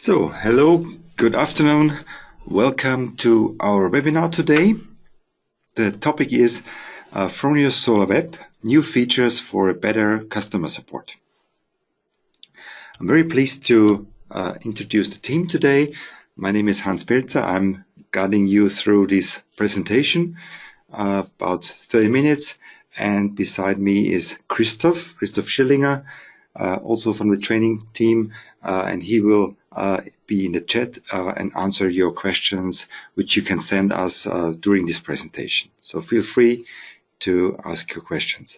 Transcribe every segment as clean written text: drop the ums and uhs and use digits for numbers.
So, hello, good afternoon. Welcome to our webinar today. The topic is Fronius Solar.web, new features for a better customer support. I'm very pleased to introduce the team today. My name is Hans Pelzer. I'm guiding you through this presentation, about 30 minutes. And beside me is Christoph Schillinger, also from the training team, and he will be in the chat and answer your questions, which you can send us during this presentation. So feel free to ask your questions.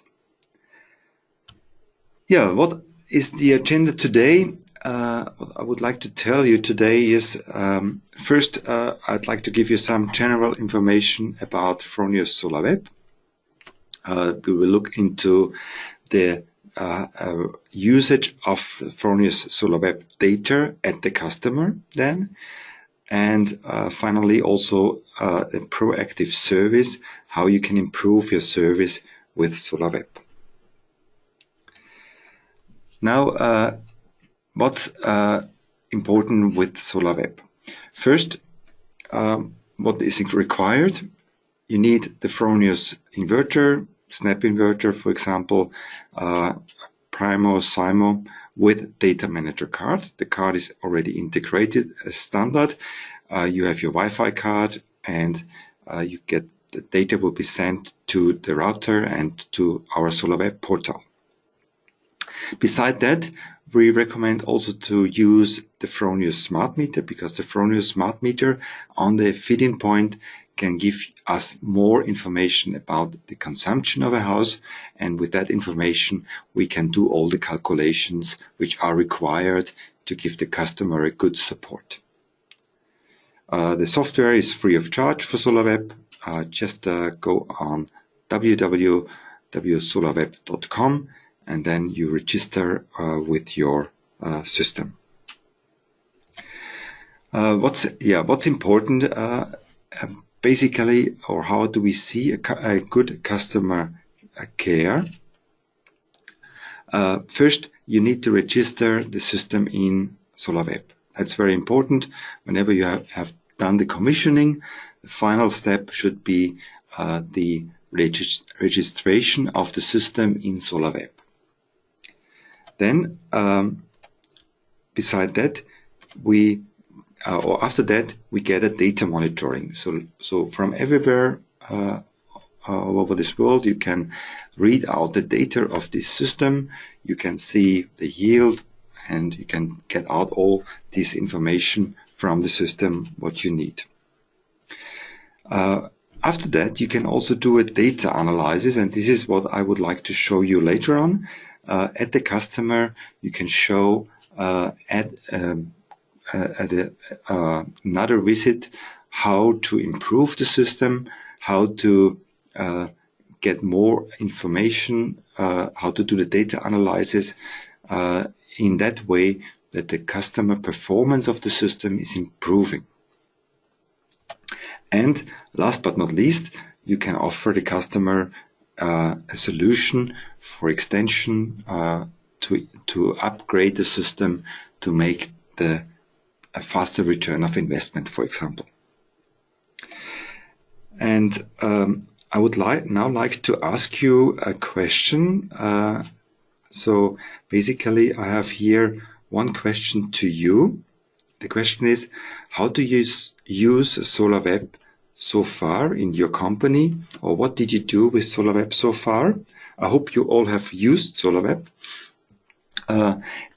Yeah, what is the agenda today? What I would like to tell you today is, first, I'd like to give you some general information about Fronius Solar.web. We will look into the usage of Fronius Solar.web data at the customer then, and finally also a proactive service, how you can improve your service with Solar.web. Now, what's important with Solar.web? First, what is required? You need the Fronius inverter, snap inverter, for example, Primo, Simo, with data manager card. The card is already integrated as standard. You have your Wi-Fi card, and you get the data will be sent to the router and to our Solar.web portal. Beside that, we recommend also to use the Fronius smart meter, because the Fronius smart meter on the feed-in point can give us more information about the consumption of a house, and with that information we can do all the calculations which are required to give the customer a good support. The software is free of charge for Solar.web. Just go on www.solarweb.com and then you register with your system. What's important? Basically, or how do we see a good customer care? First, you need to register the system in Solar.web. That's very important. Whenever you have done the commissioning, the final step should be the registration of the system in Solar.web. Then, beside that, after that, we get a data monitoring. So from everywhere all over this world, you can read out the data of this system. You can see the yield, and you can get out all this information from the system, what you need. After that, you can also do a data analysis, and this is what I would like to show you later on. At the customer, you can show at another visit how to improve the system, how to get more information, how to do the data analysis in that way that the customer performance of the system is improving. And last but not least, you can offer the customer a solution for extension to upgrade the system to make a faster return of investment, for example. And I would now like to ask you a question. So basically, I have here one question to you. The question is, how do you use Solar.web so far in your company, or what did you do with Solar.web so far? I hope you all have used Solar.web.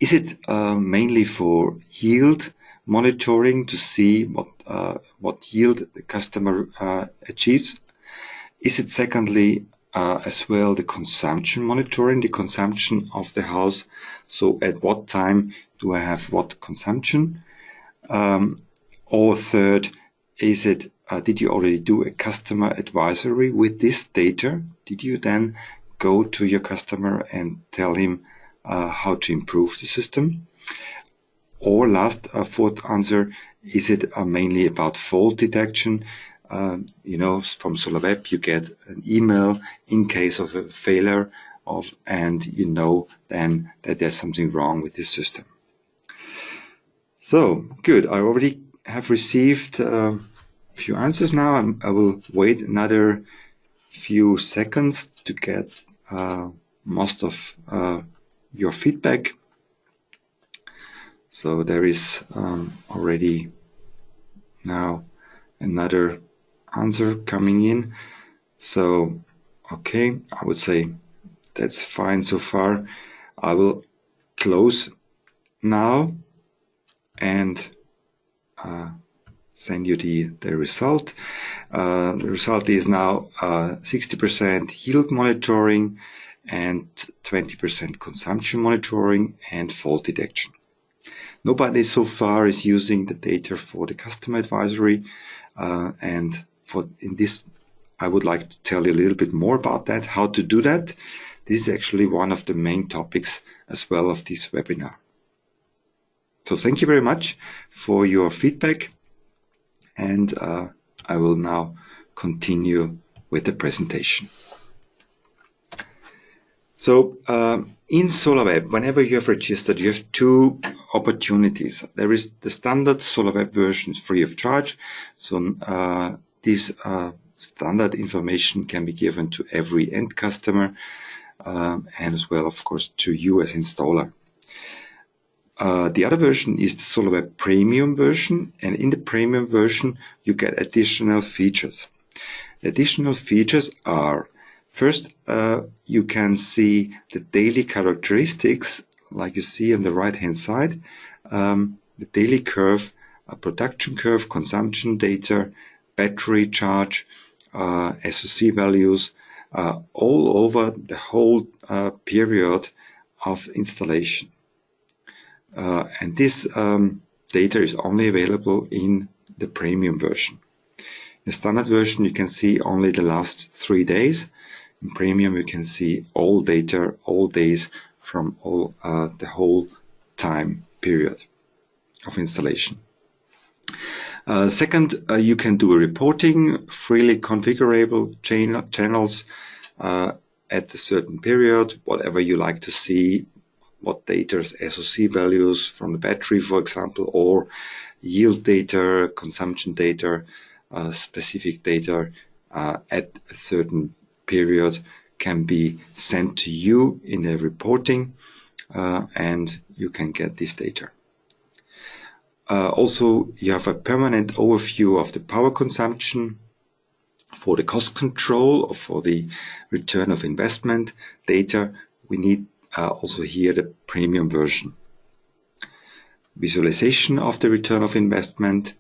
Is it mainly for yield monitoring to see what yield the customer achieves? Is it secondly as well the consumption monitoring, the consumption of the house? So at what time do I have what consumption? Or third, is it did you already do a customer advisory with this data? Did you then go to your customer and tell him how to improve the system? Or last, fourth answer, is it mainly about fault detection? From Solar.web you get an email in case of a failure and you know then that there's something wrong with the system. So, good. I already have received a few answers now. I will wait another few seconds to get most of your feedback. So there is already now another answer coming in. So, okay, I would say that's fine so far. I will close now and send you the result. The result is now 60% yield monitoring and 20% consumption monitoring and fault detection. Nobody so far is using the data for the customer advisory, and in this I would like to tell you a little bit more about that, how to do that. This is actually one of the main topics as well of this webinar. So thank you very much for your feedback, and I will now continue with the presentation. So in SolarWeb, whenever you have registered, you have two opportunities. There is the standard SolarWeb version free of charge. So this standard information can be given to every end customer and as well, of course, to you as installer. The other version is the SolarWeb Premium version, and in the Premium version you get additional features. The additional features are, first, you can see the daily characteristics, like you see on the right hand side, the daily curve, production curve, consumption data, battery charge, SOC values, all over the whole period of installation. And this data is only available in the Premium version. In the standard version you can see only the last 3 days. In Premium you can see all data, all days from all the whole time period of installation. Second, you can do a reporting, freely configurable channels at a certain period, whatever you like to see, what data, SOC values from the battery, for example, or yield data, consumption data, specific data at a certain period can be sent to you in the reporting, and you can get this data. Also, you have a permanent overview of the power consumption for the cost control or for the return of investment data. We need also here the Premium version. Visualization of the return of investment,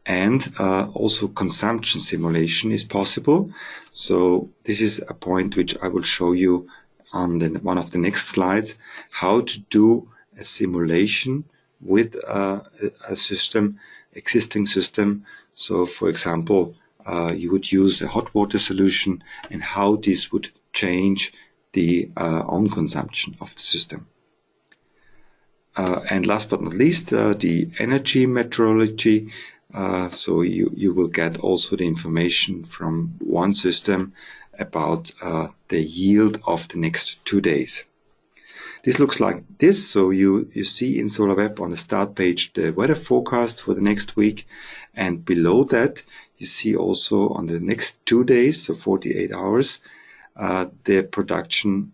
and also consumption simulation is possible. So this is a point which I will show you on one of the next slides, how to do a simulation with a system, existing system. So for example, you would use a hot water solution and how this would change the own consumption of the system. And last but not least, the energy meteorology. So you will get also the information from one system about the yield of the next 2 days. This looks like this. So you see in SolarWeb on the start page the weather forecast for the next week, and below that you see also on the next 2 days, so 48 hours, the production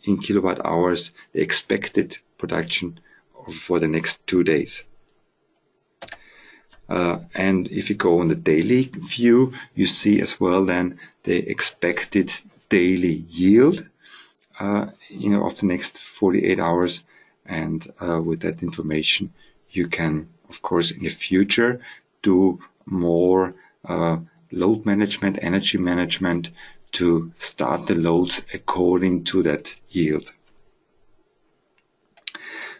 in kilowatt hours, the expected production for the next 2 days. And if you go on the daily view, you see as well then the expected daily yield of the next 48 hours. And with that information, you can, of course, in the future do more load management, energy management, to start the loads according to that yield.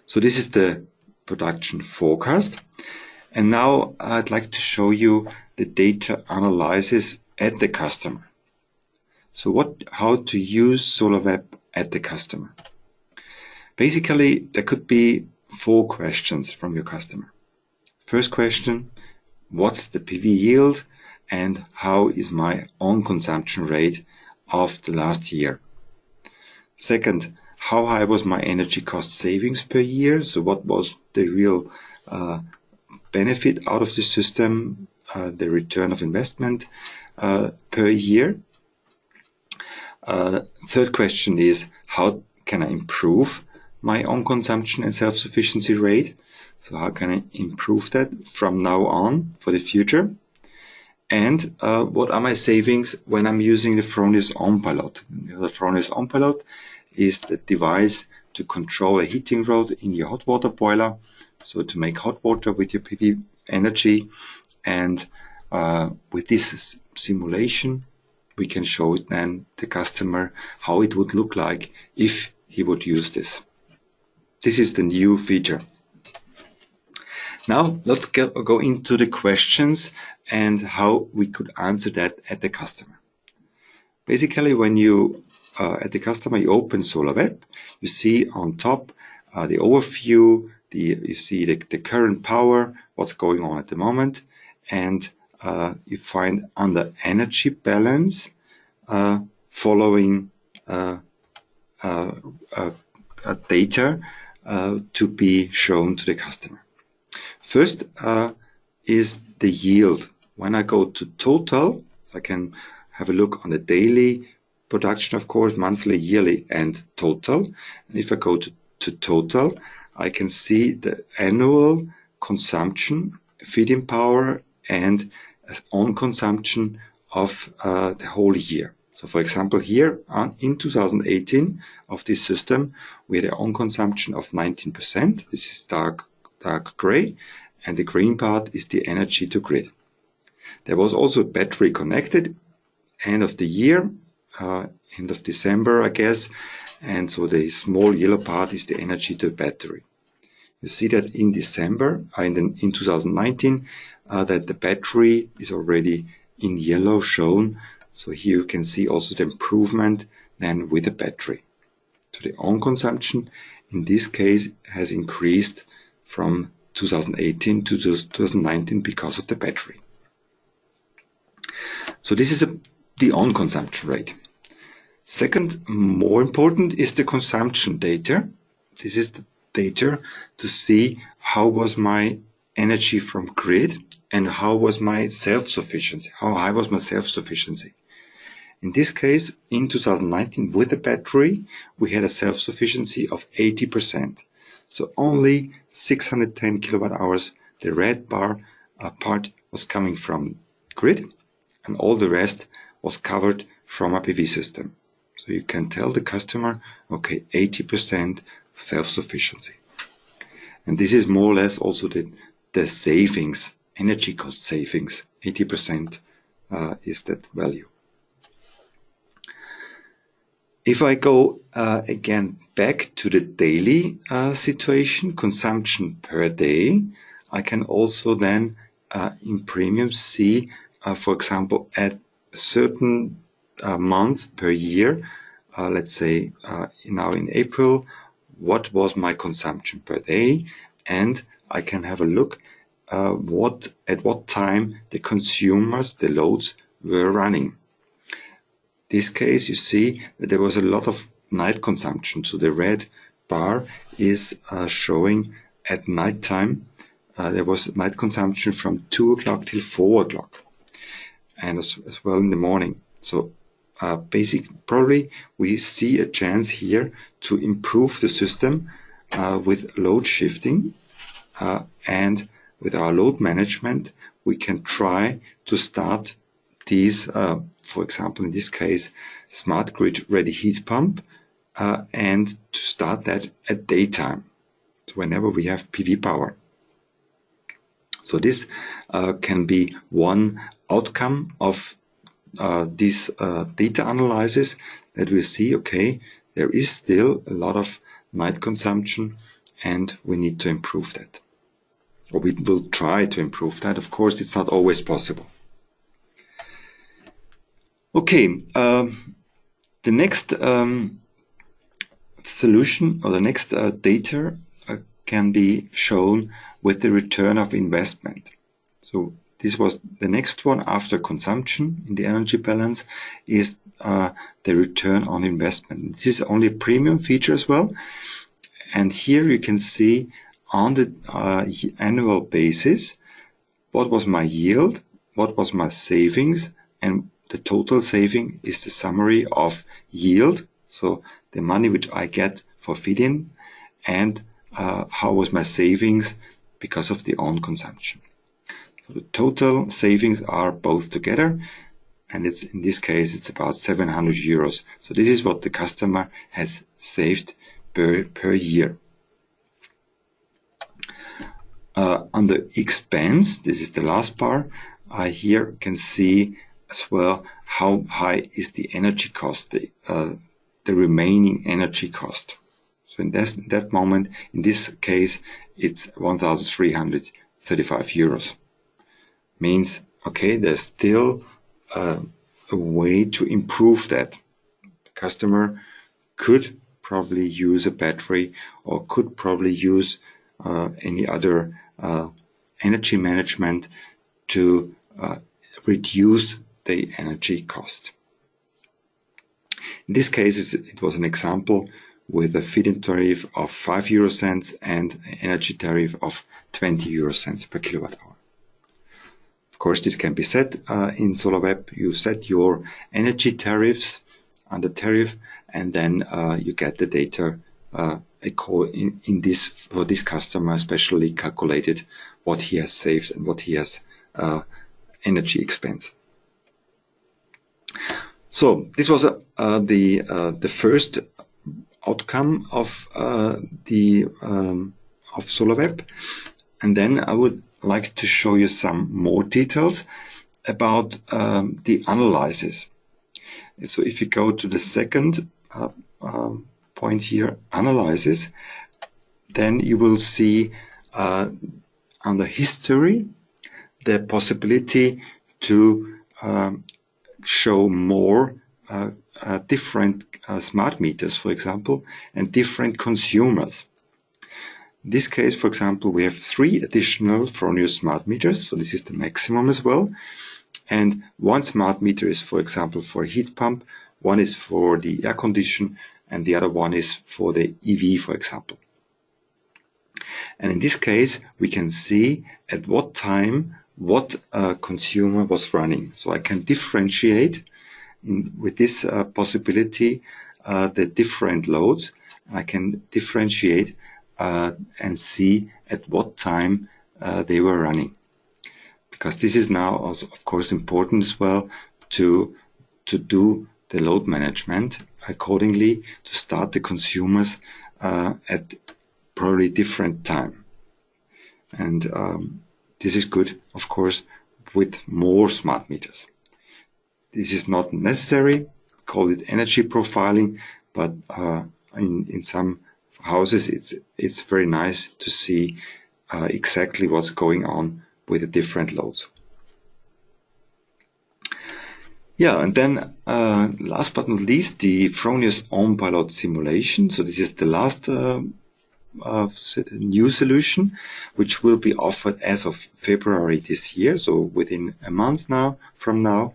So this is the production forecast. And now I'd like to show you the data analysis at the customer. So how to use SolarWeb at the customer. Basically, there could be 4 questions from your customer. First question, what's the PV yield and how is my own consumption rate of the last year? Second, how high was my energy cost savings per year? So what was the real benefit out of the system, the return of investment per year. Third question is, how can I improve my own consumption and self-sufficiency rate? So how can I improve that from now on for the future? And what are my savings when I'm using the Fronius OHMPILOT? The Fronius OHMPILOT is the device to control a heating rod in your hot water boiler, so to make hot water with your PV energy. And with this simulation, we can show it then the customer how it would look like if he would use this. This is the new feature. Now let's go into the questions and how we could answer that at the customer. Basically, when you at the customer you open Solar.web, you see on top the overview, you see the current power, what's going on at the moment, and you find under energy balance following data to be shown to the customer. First is the yield. When I go to total, I can have a look on the daily production, of course, monthly, yearly, and total. And if I go to total, I can see the annual consumption, feed-in power, and on consumption of the whole year. So for example, here in 2018 of this system, we had an on consumption of 19%. This is dark gray, and the green part is the energy to grid. There was also a battery connected end of the year, end of December, I guess, and so the small yellow part is the energy to battery. You see that in December, in 2019, that the battery is already in yellow shown. So here you can see also the improvement then with the battery. So the on consumption in this case has increased from 2018 to 2019 because of the battery. So this is the on consumption rate. Second, more important, is the consumption data. This is the data to see how was my energy from grid and how was my self-sufficiency, how high was my self-sufficiency. In this case, in 2019 with the battery, we had a self-sufficiency of 80%. So only 610 kilowatt hours, the red bar part was coming from grid, and all the rest was covered from a PV system. So you can tell the customer, okay, 80% self-sufficiency. And this is more or less also the savings, energy cost savings, 80% is that value. If I go again back to the daily situation, consumption per day, I can also then in premium see, for example, at certain months per year, let's say now in April, what was my consumption per day, and I can have a look at what time the consumers, the loads were running. This case, you see that there was a lot of night consumption. So the red bar is showing at night time. There was night consumption from 2 o'clock till 4 o'clock, and as well in the morning. So probably we see a chance here to improve the system with load shifting, and with our load management, we can try to start these, for example, in this case, smart grid ready heat pump, and to start that at daytime, so whenever we have PV power. So this can be one outcome of this data analysis, that we see, okay, there is still a lot of night consumption and we need to improve that. Or we will try to improve that. Of course, it's not always possible. Okay, the next solution, or the next data can be shown with the return of investment. So this was the next one after consumption in the energy balance, is the return on investment. This is only a premium feature as well. And here you can see on the annual basis what was my yield, what was my savings, and the total saving is the summary of yield, so the money which I get for feed-in, and how was my savings because of the own consumption. So the total savings are both together, and it's in this case it's about 700 euros. So this is what the customer has saved per year. On the expense, this is the last bar, I here can see as well how high is the energy cost, the remaining energy cost. So in that moment, in this case, it's 1,335 euros. Means, okay, there's still a way to improve that. The customer could probably use a battery or could probably use any other energy management to reduce the energy cost. In this case, it was an example with a feed-in tariff of 5 euro cents and an energy tariff of 20 euro cents per kilowatt hour. Of course, this can be set in SolarWeb. You set your energy tariffs on the tariff, and then you get the data in this for this customer, especially calculated what he has saved and what he has energy expense. So this was the first outcome of SolarWeb, and then I would like to show you some more details about the analysis. So if you go to the second point here, analysis, then you will see under history the possibility to show more different smart meters, for example, and different consumers. In this case, for example, we have 3 additional Fronius smart meters, so this is the maximum as well. And one smart meter is, for example, for a heat pump, one is for the air condition, and the other one is for the EV, for example. And in this case, we can see at what time what consumer was running. So I can differentiate with this possibility the different loads. I can differentiate and see at what time they were running. Because this is now also, of course, important as well to do the load management accordingly, to start the consumers at probably different time. And this is good, of course, with more smart meters. This is not necessary, call it energy profiling, but in some houses it's very nice to see exactly what's going on with the different loads. Yeah, and then last but not least, the Fronius OHMPILOT simulation. So this is the last new solution, which will be offered as of February this year. So within a month from now,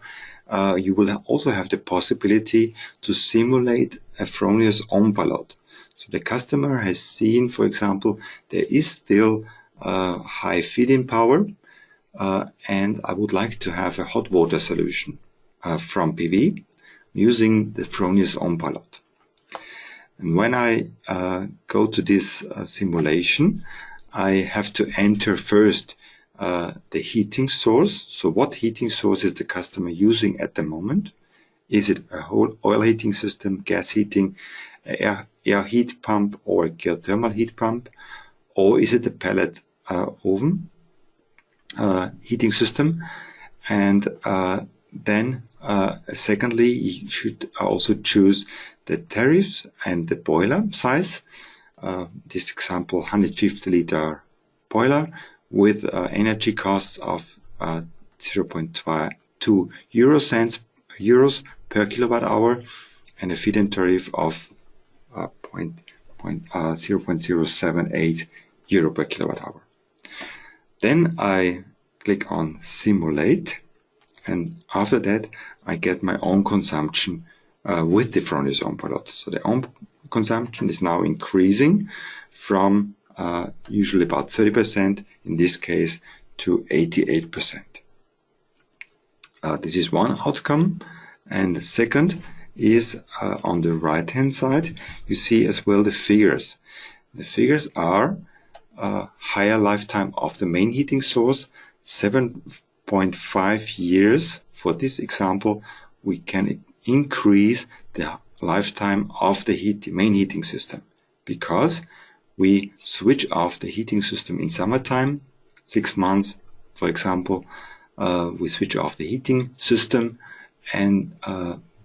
you will also have the possibility to simulate a Fronius OHMPILOT. So the customer has seen, for example, there is still high feed-in power, and I would like to have a hot water solution from PV using the Fronius OHMPILOT. And when I go to this simulation, I have to enter first the heating source. So what heating source is the customer using at the moment? Is it a whole oil heating system, gas heating, air heat pump, or a geothermal heat pump? Or is it a pellet oven heating system? And then secondly, you should also choose the tariffs and the boiler size. This example, 150 liter boiler with energy costs of 0.2 euros per kilowatt hour and a feed-in tariff of 0.078 euro per kilowatt hour. Then I click on simulate, and after that I get my own consumption with the Fronius OHMPILOT. So the own consumption is now increasing from usually about 30%, in this case, to 88%. This is one outcome. And the second is on the right hand side, you see as well the figures. The figures are higher lifetime of the main heating source, 7.5 years. For this example, we can increase the lifetime of the main heating system because we switch off the heating system in summertime, 6 months, for example. We switch off the heating system, and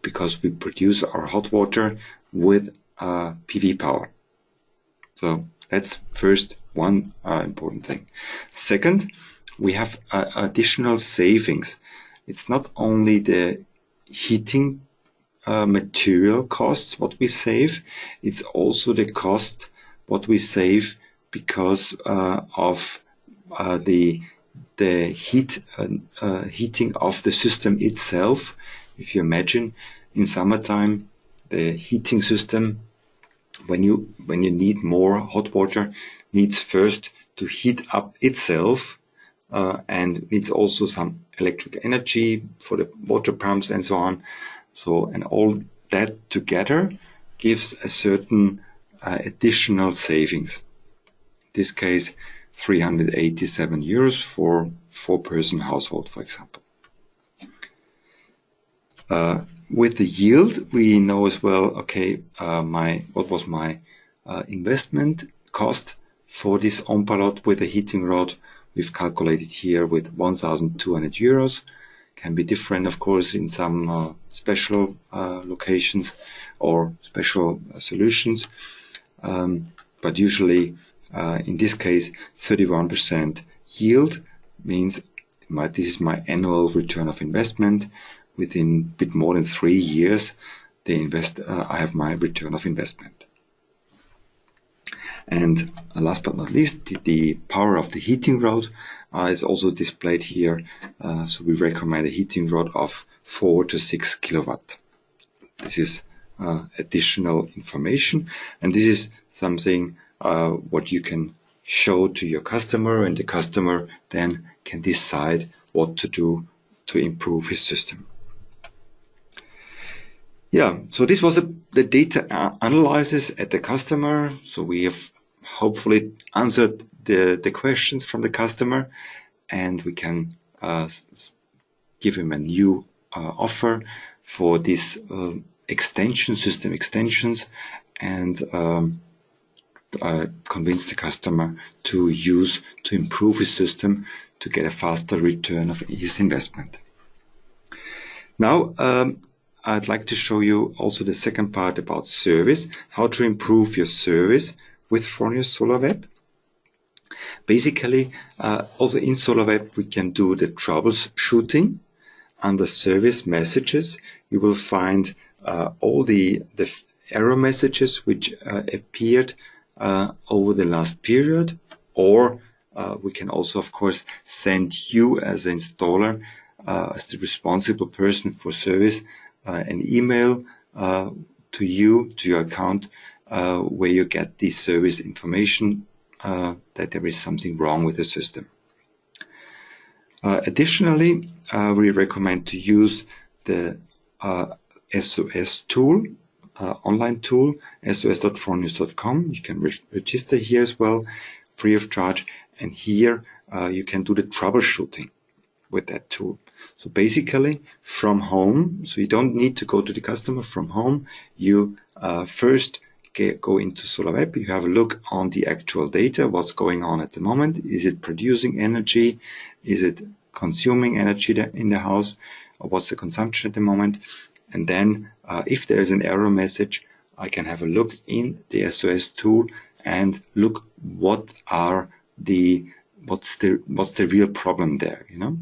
because we produce our hot water with PV power. So that's first one important thing. Second, we have additional savings. It's not only the heating material costs what we save, it's also the cost what we save because of the heating of the system itself. If you imagine in summertime, the heating system, when you need more hot water, needs first to heat up itself and needs also some electric energy for the water pumps and so on. So, and all that together gives a certain additional savings. In this case, 387 euros for 4-person household, for example. With the yield, we know as well, okay, what was my investment cost for this OHMPILOT with a heating rod. We've calculated here with 1,200 euros. Can be different, of course, in some special locations or special solutions. But usually, in this case, 31% yield means this is my annual return of investment. Within a bit more than 3 years, I have my return of investment. And last but not least, the power of the heating rod is also displayed here. So we recommend a heating rod of 4 to 6 kilowatt. This is additional information, and this is something what you can show to your customer, and the customer then can decide what to do to improve his system. Yeah, so this was the data analysis at the customer. So we have hopefully answered the questions from the customer, and we can give him a new offer for this system extensions, and convince the customer to improve his system to get a faster return of his investment. Now, I'd like to show you also the second part about service, how to improve your service with Fronius Solar.web. Basically, also in Solar.web, we can do the troubleshooting. Under service messages, you will find all the error messages which appeared over the last period, or we can also, of course, send you as an installer, as the responsible person for service, an email to your account, where you get the service information that there is something wrong with the system. Additionally, we recommend to use the SOS tool, online tool, sos.fronius.com. You can register here as well, free of charge, and here you can do the troubleshooting with that tool. So basically from home, so you don't need to go to the customer. From home, you first go into Solar.web, you have a look on the actual data, what's going on at the moment. Is it producing energy? Is it consuming energy in the house? Or what's the consumption at the moment? And then if there is an error message, I can have a look in the SOS tool and look what's the real problem there, you know.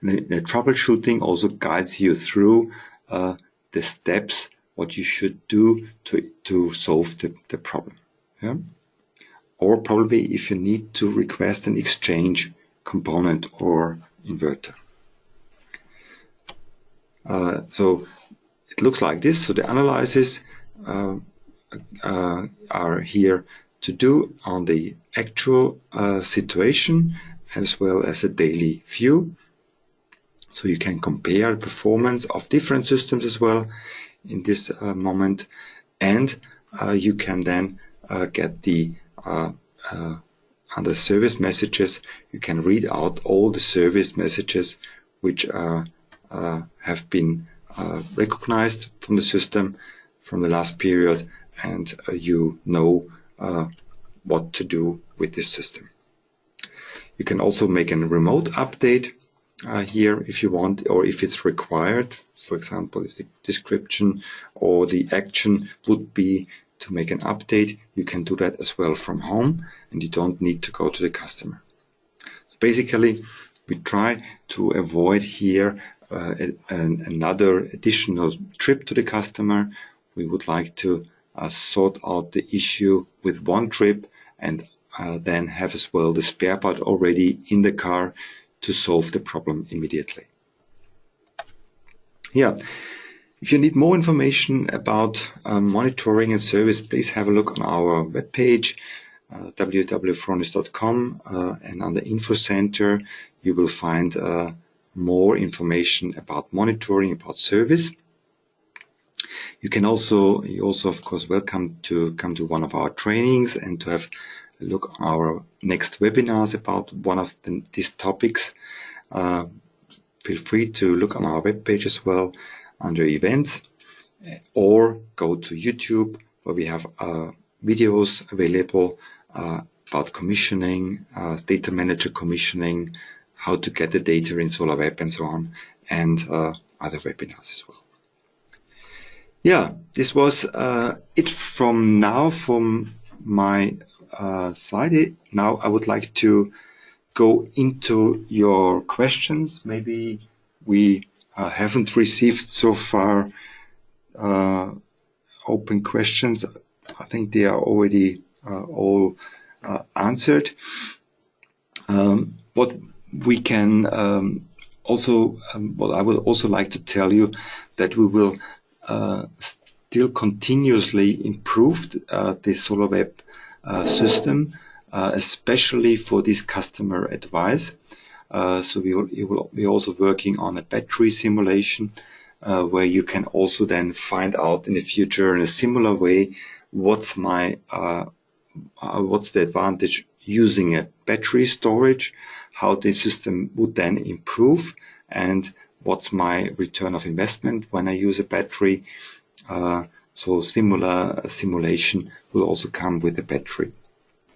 The troubleshooting also guides you through the steps what you should do to solve the problem. Yeah? Or probably if you need to request an exchange component or inverter. So it looks like this. So the analyses are here to do on the actual situation, as well as a daily view. So you can compare performance of different systems as well in this moment, and you can then get the under service messages, you can read out all the service messages which have been recognized from the system from the last period, and you know what to do with this system. You can also make a remote update here if you want, or if it's required. For example, if the description or the action would be to make an update, you can do that as well from home, and you don't need to go to the customer. So basically, we try to avoid here another additional trip to the customer. We would like to sort out the issue with one trip, and then have as well the spare part already in the car to solve the problem immediately. Yeah. If you need more information about monitoring and service, please have a look on our webpage, www.fronius.com, and on the Info Center you will find more information about monitoring, about service. You're also of course welcome to come to one of our trainings and to have a look on our next webinars about one of these topics. Feel free to look on our webpage as well under events, or go to YouTube, where we have videos available about commissioning, data manager commissioning, how to get the data in SolarWeb and so on, and other webinars as well. Yeah, this was it from now from my side. Now I would like to go into your questions. Maybe we haven't received so far open questions. I think they are already all answered. What we can what I would also like to tell you, that we will still continuously improve the SolarWeb system, especially for this customer advice. So we're also working on a battery simulation, where you can also then find out in the future in a similar way what's the advantage using a battery storage, how the system would then improve, and what's my return of investment when I use a battery. So similar simulation will also come with a battery.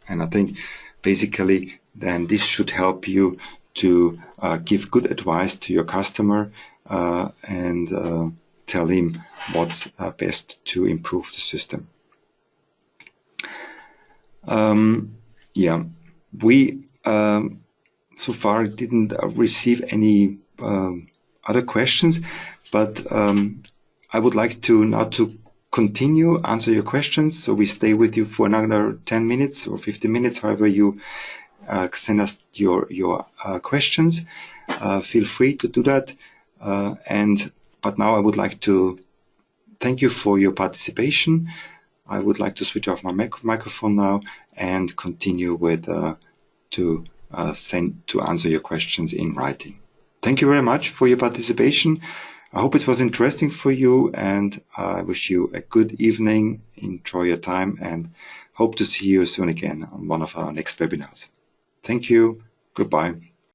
And I think basically then this should help you to give good advice to your customer and tell him what's best to improve the system. Yeah, we so far didn't receive any other questions, but I would like to now to continue answer your questions. So we stay with you for another 10 minutes or 15 minutes, however you send us your questions. Feel free to do that. But now I would like to thank you for your participation. I would like to switch off my microphone now and continue with to answer your questions in writing. Thank you very much for your participation. I hope it was interesting for you, and I wish you a good evening. Enjoy your time, and hope to see you soon again on one of our next webinars. Thank you. Goodbye.